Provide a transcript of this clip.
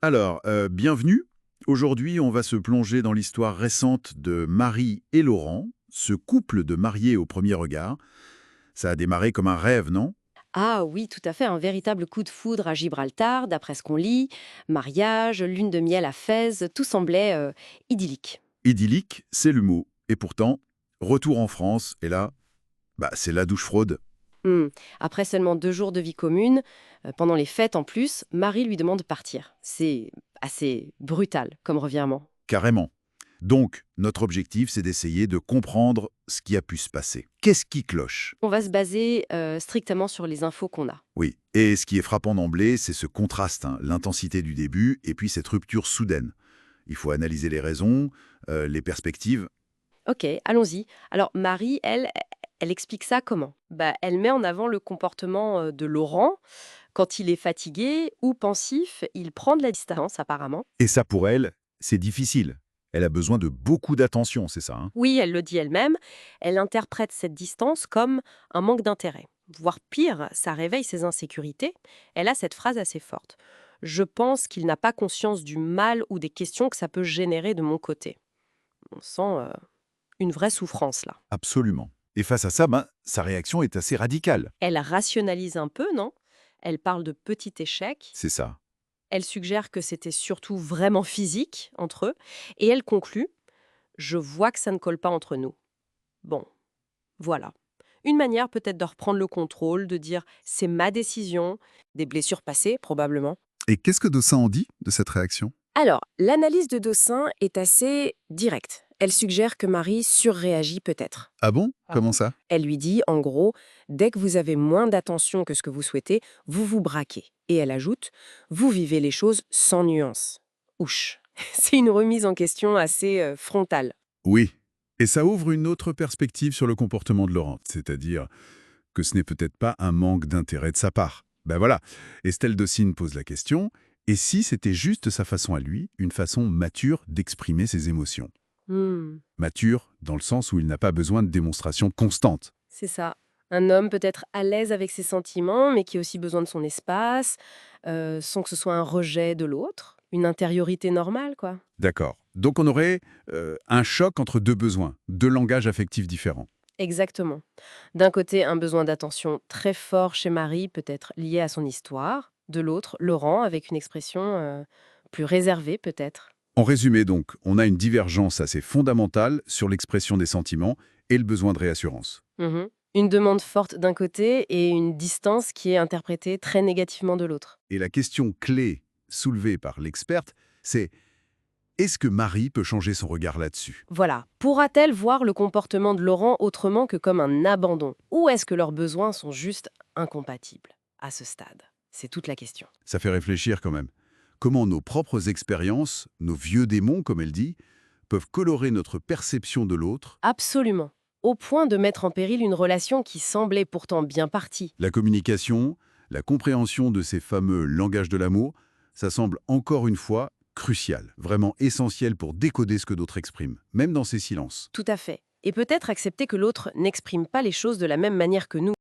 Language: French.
Alors, bienvenue. Aujourd'hui, on va se plonger dans l'histoire récente de Marie et Laurent, ce couple de mariés au premier regard. Ça a démarré comme un rêve, non? Ah oui, tout à fait, un véritable coup de foudre à Gibraltar, d'après ce qu'on lit. Mariage, lune de miel à Fès, tout semblait idyllique. Idyllique, c'est le mot. Et pourtant, retour en France, et là, c'est la douche froide, Hmm. Après seulement 2 jours de vie commune, pendant les fêtes en plus, Marie lui demande de partir. C'est assez brutal comme revirement. carrément. Donc, notre objectif, c'est d'essayer de comprendre ce qui a pu se passer. Qu'est-ce qui cloche? On va se baser strictement sur les infos qu'on a. Oui, et ce qui est frappant d'emblée, c'est ce contraste, hein, l'intensité du début et puis cette rupture soudaine. Il faut analyser les raisons, les perspectives. Ok, allons-y. Alors Marie, elle explique ça comment? Elle met en avant le comportement de Laurent. Quand il est fatigué ou pensif, il prend de la distance apparemment. Et ça, pour elle, c'est difficile. Elle a besoin de beaucoup d'attention, c'est ça, hein? Oui, elle le dit elle-même, elle interprète cette distance comme un manque d'intérêt. Voire pire, ça réveille ses insécurités. Elle a cette phrase assez forte. Je pense qu'il n'a pas conscience du mal ou des questions que ça peut générer de mon côté. On sent une vraie souffrance là. Absolument. Et face à ça, sa réaction est assez radicale. Elle rationalise un peu, non? Elle parle de petit échec. C'est ça. Elle suggère que c'était surtout vraiment physique entre eux. Et elle conclut: je vois que ça ne colle pas entre nous. Bon, voilà. Une manière peut-être de reprendre le contrôle, de dire c'est ma décision, des blessures passées probablement. Et qu'est-ce que Dossin en dit de cette réaction? Alors, l'analyse de Dossin est assez directe. Elle suggère que Marie surréagit peut-être. Ah bon? Ah Comment bon. ça? Elle lui dit, en gros, dès que vous avez moins d'attention que ce que vous souhaitez, vous vous braquez. Et elle ajoute, vous vivez les choses sans nuance. Ouch. C'est une remise en question assez frontale. Oui. Et ça ouvre une autre perspective sur le comportement de Laurent, c'est-à-dire que ce n'est peut-être pas un manque d'intérêt de sa part. Ben voilà. Estelle Dossin pose la question, et si c'était juste sa façon à lui, une façon mature d'exprimer ses émotions? Hmm. Mature dans le sens où il n'a pas besoin de démonstration constante. C'est ça. Un homme peut-être à l'aise avec ses sentiments, mais qui a aussi besoin de son espace, sans que ce soit un rejet de l'autre. Une intériorité normale, quoi. D'accord. Donc on aurait un choc entre deux besoins, deux langages affectifs différents. Exactement. D'un côté, un besoin d'attention très fort chez Marie, peut-être lié à son histoire. De l'autre, Laurent, avec une expression plus réservée, peut-être. En résumé donc, on a une divergence assez fondamentale sur l'expression des sentiments et le besoin de réassurance. Mhm. Une demande forte d'un côté et une distance qui est interprétée très négativement de l'autre. Et la question clé soulevée par l'experte, c'est est-ce que Marie peut changer son regard là-dessus? Voilà. Pourra-t-elle voir le comportement de Laurent autrement que comme un abandon? Ou est-ce que leurs besoins sont juste incompatibles à ce stade? C'est toute la question. Ça fait réfléchir quand même. Comment nos propres expériences, nos vieux démons comme elle dit, peuvent colorer notre perception de l'autre. Absolument. Au point de mettre en péril une relation qui semblait pourtant bien partie. La communication, la compréhension de ces fameux langages de l'amour, ça semble encore une fois crucial, vraiment essentiel pour décoder ce que d'autres expriment, même dans ces silences. Tout à fait. Et peut-être accepter que l'autre n'exprime pas les choses de la même manière que nous.